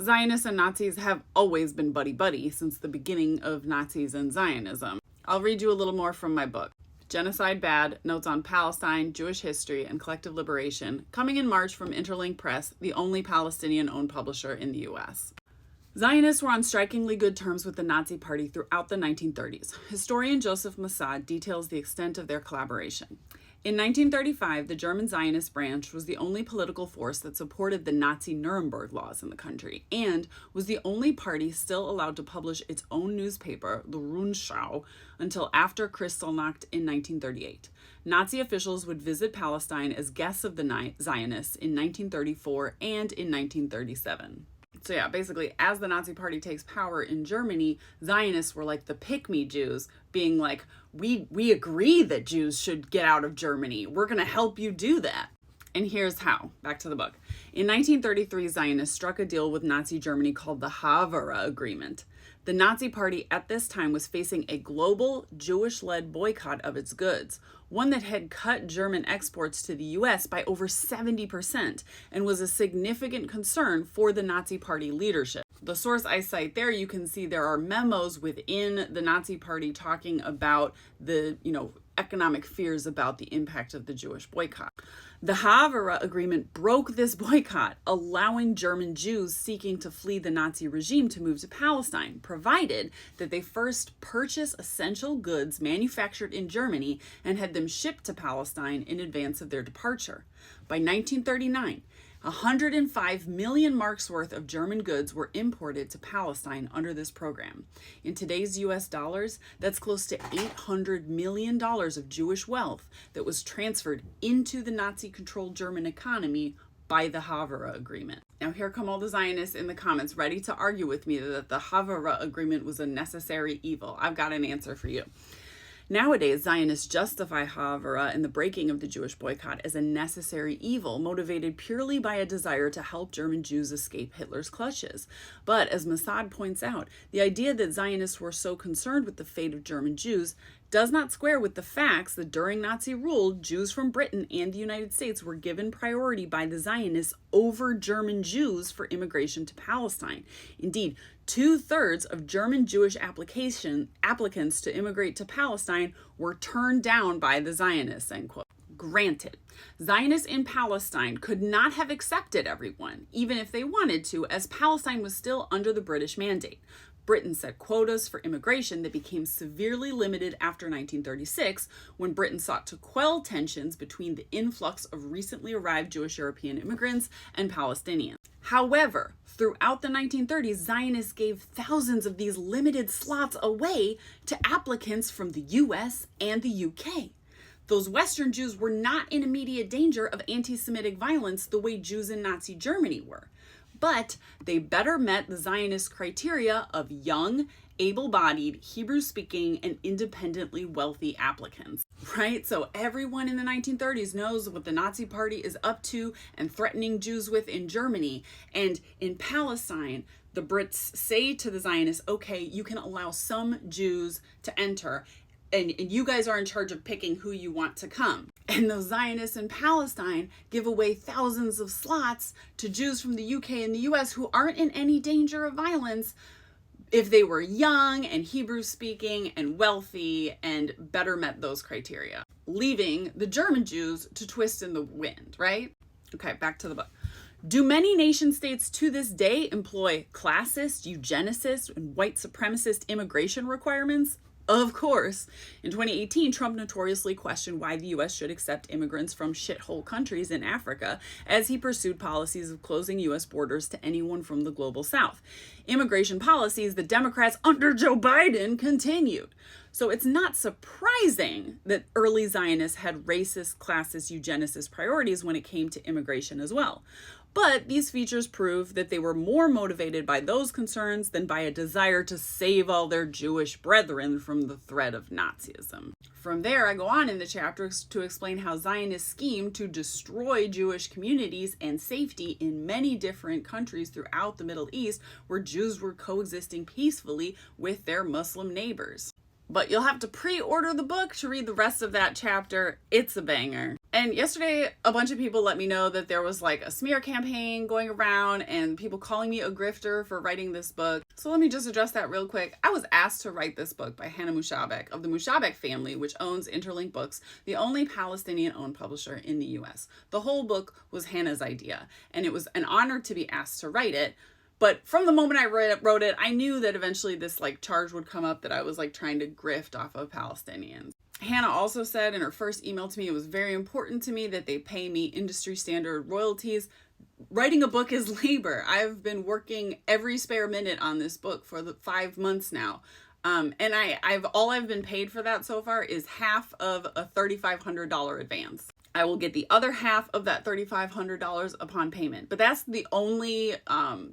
Zionists and Nazis have always been buddy-buddy since the beginning of Nazis and Zionism. I'll read you a little more from my book, Genocide Bad, Notes on Palestine, Jewish History, and Collective Liberation, coming in March from Interlink Press, the only Palestinian-owned publisher in the U.S. Zionists were on strikingly good terms with the Nazi Party throughout the 1930s. Historian Joseph Mossad details the extent of their collaboration. In 1935, the German Zionist branch was the only political force that supported the Nazi Nuremberg laws in the country and was the only party still allowed to publish its own newspaper, the Rundschau, until after Kristallnacht in 1938. Nazi officials would visit Palestine as guests of the Zionists in 1934 and in 1937. So yeah, basically, as the Nazi Party takes power in Germany, Zionists were like the pick-me Jews, being like, we agree that Jews should get out of Germany. We're going to help you do that. And here's how. Back to the book. In 1933, Zionists struck a deal with Nazi Germany called the Haavara Agreement. The Nazi Party at this time was facing a global Jewish-led boycott of its goods, one that had cut German exports to the U.S. by over 70% and was a significant concern for the Nazi Party leadership. The source I cite there, you can see there are memos within the Nazi Party talking about the, economic fears about the impact of the Jewish boycott. The Haavara Agreement broke this boycott, allowing German Jews seeking to flee the Nazi regime to move to Palestine, provided that they first purchase essential goods manufactured in Germany and had them shipped to Palestine in advance of their departure. By 1939, 105 million marks worth of German goods were imported to Palestine under this program. In today's US dollars, that's close to $800 million of Jewish wealth that was transferred into the Nazi-controlled German economy by the Haavara Agreement. Now here come all the Zionists in the comments ready to argue with me that the Haavara Agreement was a necessary evil. I've got an answer for you. Nowadays, Zionists justify Haavara and the breaking of the Jewish boycott as a necessary evil, motivated purely by a desire to help German Jews escape Hitler's clutches. But as Mossad points out, the idea that Zionists were so concerned with the fate of German Jews does not square with the facts that during Nazi rule, Jews from Britain and the United States were given priority by the Zionists over German Jews for immigration to Palestine. Indeed, 2/3 of German Jewish applicants to immigrate to Palestine were turned down by the Zionists, end quote. Granted, Zionists in Palestine could not have accepted everyone, even if they wanted to, as Palestine was still under the British mandate. Britain set quotas for immigration that became severely limited after 1936, when Britain sought to quell tensions between the influx of recently arrived Jewish European immigrants and Palestinians. However, throughout the 1930s, Zionists gave thousands of these limited slots away to applicants from the US and the UK. Those Western Jews were not in immediate danger of anti-Semitic violence the way Jews in Nazi Germany were. But they better met the Zionist criteria of young, able-bodied, Hebrew-speaking, and independently wealthy applicants, right? So everyone in the 1930s knows what the Nazi Party is up to and threatening Jews with in Germany. And in Palestine, the Brits say to the Zionists, okay, you can allow some Jews to enter, and you guys are in charge of picking who you want to come. And those Zionists in Palestine give away thousands of slots to Jews from the UK and the US who aren't in any danger of violence if they were young and Hebrew speaking and wealthy and better met those criteria, leaving the German Jews to twist in the wind, right? Okay, back to the book. Do many nation states to this day employ classist, eugenicist, and white supremacist immigration requirements? Of course. In 2018, Trump notoriously questioned why the U.S. should accept immigrants from shithole countries in Africa as he pursued policies of closing U.S. borders to anyone from the global south. Immigration policies that Democrats under Joe Biden continued. So it's not surprising that early Zionists had racist, classist, eugenicist priorities when it came to immigration as well. But these features prove that they were more motivated by those concerns than by a desire to save all their Jewish brethren from the threat of Nazism. From there, I go on in the chapter to explain how Zionists schemed to destroy Jewish communities and safety in many different countries throughout the Middle East where Jews were coexisting peacefully with their Muslim neighbors. But you'll have to pre-order the book to read the rest of that chapter. It's a banger. And yesterday, a bunch of people let me know that there was like a smear campaign going around and people calling me a grifter for writing this book. So let me just address that real quick. I was asked to write this book by Hannah Mushabek of the Mushabek family, which owns Interlink Books, the only Palestinian-owned publisher in the US. The whole book was Hannah's idea, and it was an honor to be asked to write it. But from the moment I wrote it, I knew that eventually this like charge would come up that I was like trying to grift off of Palestinians. Hannah also said in her first email to me, it was very important to me that they pay me industry standard royalties. Writing a book is labor. I've been working every spare minute on this book for the 5 months now. And I've been paid for that so far is half of a $3,500 advance. I will get the other half of that $3,500 upon payment. But that's the only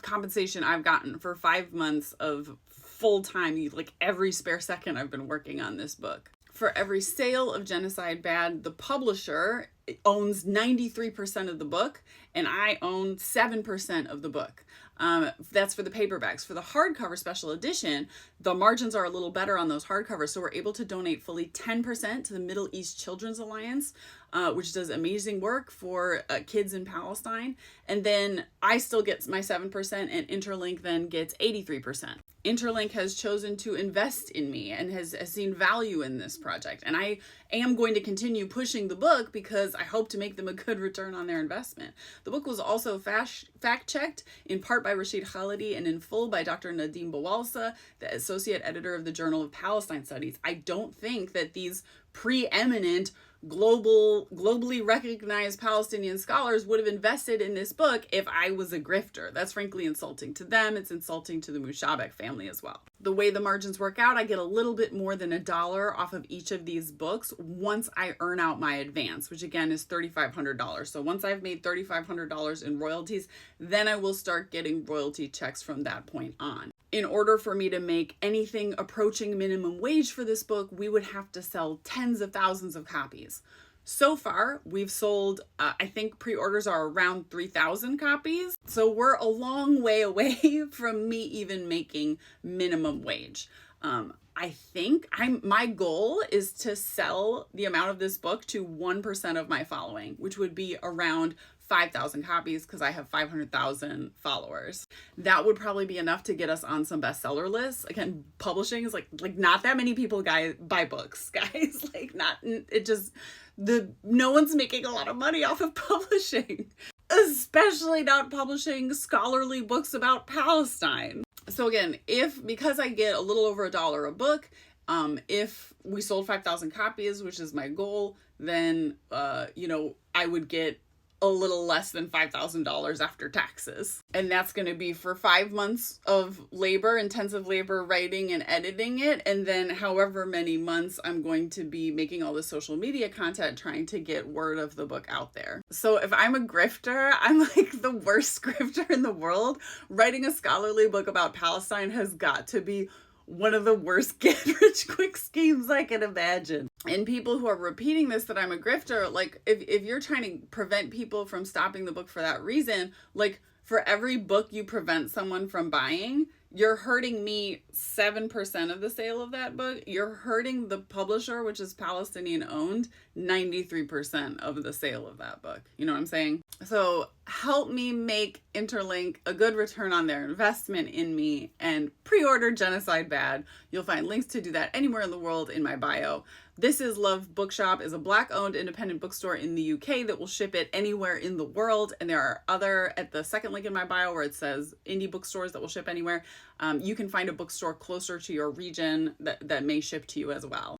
compensation I've gotten for 5 months of full time, like every spare second I've been working on this book. For every sale of Genocide Bad, the publisher owns 93% of the book, and I own 7% of the book. That's for the paperbacks. For the hardcover special edition, the margins are a little better on those hardcovers, so we're able to donate fully 10% to the Middle East Children's Alliance, which does amazing work for kids in Palestine. And then I still get my 7%, and Interlink then gets 83%. Interlink has chosen to invest in me and has seen value in this project. And I am going to continue pushing the book because I hope to make them a good return on their investment. The book was also fact-checked, in part by Rashid Khalidi and in full by Dr. Nadim Bawalsa, the associate editor of the Journal of Palestine Studies. I don't think that these preeminent globally recognized Palestinian scholars would have invested in this book if I was a grifter. That's frankly insulting to them. It's insulting to the Mushabek family as well. The way the margins work out, I get a little bit more than $1 off of each of these books once I earn out my advance, which again is $3,500. So once I've made $3,500 in royalties, then I will start getting royalty checks from that point on. In order for me to make anything approaching minimum wage for this book, we would have to sell tens of thousands of copies. So far, we've sold, I think pre-orders are around 3,000 copies. So we're a long way away from me even making minimum wage. I think my goal is to sell the amount of this book to 1% of my following, which would be around 5,000 copies because I have 500,000 followers. That would probably be enough to get us on some bestseller lists. Again, publishing is like not that many people buy books, guys. No one's making a lot of money off of publishing, especially not publishing scholarly books about Palestine. So again, because I get a little over $1 a book, if we sold 5,000 copies, which is my goal, then I would get a little less than $5,000 after taxes. And that's going to be for 5 months of intensive labor, writing and editing it. And then however many months I'm going to be making all the social media content, trying to get word of the book out there. So if I'm a grifter, I'm like the worst grifter in the world. Writing a scholarly book about Palestine has got to be one of the worst get-rich-quick schemes I can imagine. And people who are repeating this, that I'm a grifter, like, if you're trying to prevent people from stopping the book for that reason, like, for every book you prevent someone from buying, you're hurting me 7% of the sale of that book. You're hurting the publisher, which is Palestinian owned, 93% of the sale of that book. You know what I'm saying? So help me make Interlink a good return on their investment in me and pre-order Genocide Bad. You'll find links to do that anywhere in the world in my bio. This is Love Bookshop is a Black-owned independent bookstore in the UK that will ship it anywhere in the world. And there are other, at the second link in my bio where it says indie bookstores that will ship anywhere, you can find a bookstore closer to your region that may ship to you as well.